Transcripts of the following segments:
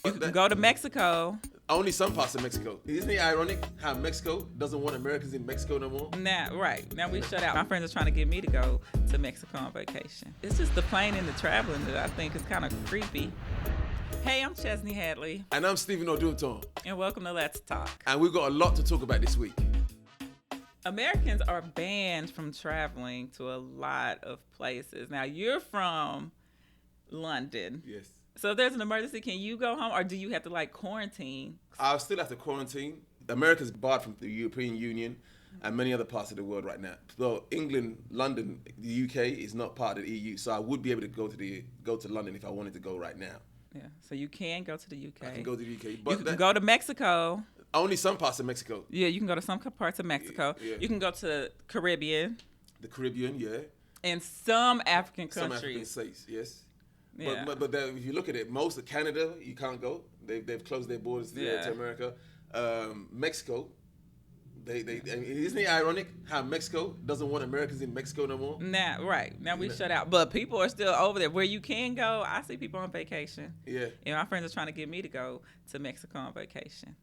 You can go to Mexico. Only some parts of Mexico. Isn't it ironic how Mexico doesn't want Americans in Mexico no more? Now we shut out. My friends are trying to get me to go to Mexico on vacation. It's just the plane and the traveling that I think is kind of creepy. Hey, I'm Chesney Hadley. And I'm Stephen Odunton. And welcome to Let's Talk. And we've got a lot to talk about this week. Americans are banned from traveling to a lot of places. Now, you're from London. Yes. So if there's an emergency, can you go home or do you have to quarantine? I'll still have to quarantine. America's barred from the European Union and many other parts of the world right now. So England, London, the UK is not part of the EU. So I would be able to go to London if I wanted to go right now. Yeah. So you can go to the UK. I can go to the UK. But you can go to Mexico. Only some parts of Mexico. Yeah, you can go to some parts of Mexico. Yeah. You can go to Caribbean. The Caribbean, yeah. And some African countries. Some African states, yes. Yeah. But if you look at it, most of Canada, you can't go. They've closed their borders to America. Mexico, isn't it ironic how Mexico doesn't want Americans in Mexico no more? Now we shut out. But people are still over there. Where you can go, I see people on vacation. Yeah. And my friends are trying to get me to go to Mexico on vacation.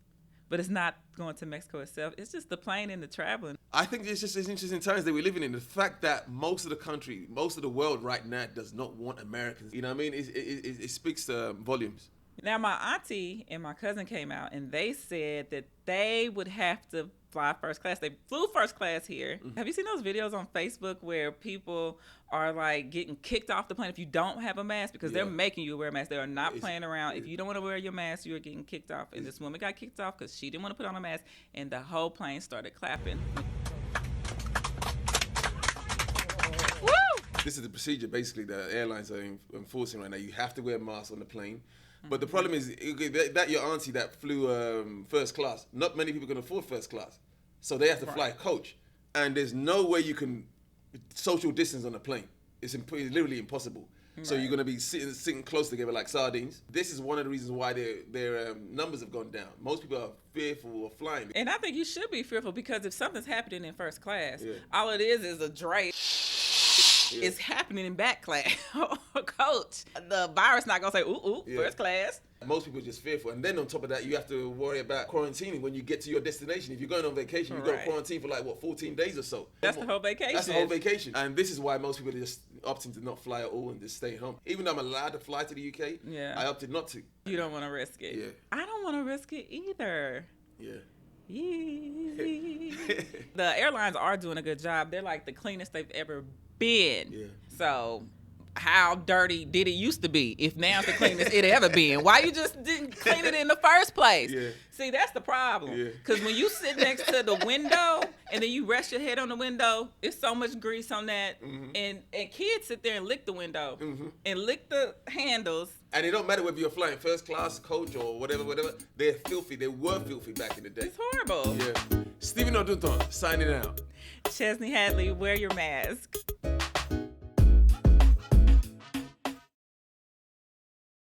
But it's not going to Mexico itself. It's just the plane and the traveling. I think it's interesting times that we're living in. The fact that most of the country, most of the world right now does not want Americans. You know what I mean? It speaks volumes. Now, my auntie and my cousin came out, and they said that they would have to fly first class. They flew first class here. Mm-hmm. Have you seen those videos on Facebook where people are getting kicked off the plane if you don't have a mask because they're making you wear a mask? They are not playing around. If you don't want to wear your mask, you're getting kicked off. And this woman got kicked off because she didn't want to put on a mask, and the whole plane started clapping. Woo! This is the procedure basically that airlines are enforcing right now. You have to wear a mask on the plane. But the problem is that your auntie that flew first class, not many people can afford first class. So they have to fly coach. And there's no way you can social distance on a plane. It's literally impossible. Right. So you're going to be sitting close together like sardines. This is one of the reasons why their numbers have gone down. Most people are fearful of flying. And I think you should be fearful because if something's happening in first class, all it is a drape. Yeah. It's happening in back class. Coach, the virus not going to say, first class. Most people are just fearful. And then on top of that, you have to worry about quarantining when you get to your destination. If you're going on vacation, you go to quarantine for 14 days or so. That's the whole vacation. That's the whole vacation. And this is why most people are just opting to not fly at all and just stay home. Even though I'm allowed to fly to the UK, I opted not to. You don't want to risk it. Yeah. I don't want to risk it either. Yeah. The airlines are doing a good job. They're like the cleanest they've ever been. Yeah. So how dirty did it used to be if now's the cleanest it ever been? Why you just didn't clean it in the first place? Yeah. See, that's the problem. Because when you sit next to the window and then you rest your head on the window, it's so much grease on that. Mm-hmm. And kids sit there and lick the window and lick the handles. And it don't matter whether you're flying first class, coach, or whatever. They're filthy. They were filthy back in the day. It's horrible. Yeah. Stephen Odunton, signing out. Chesney Hadley, wear your mask.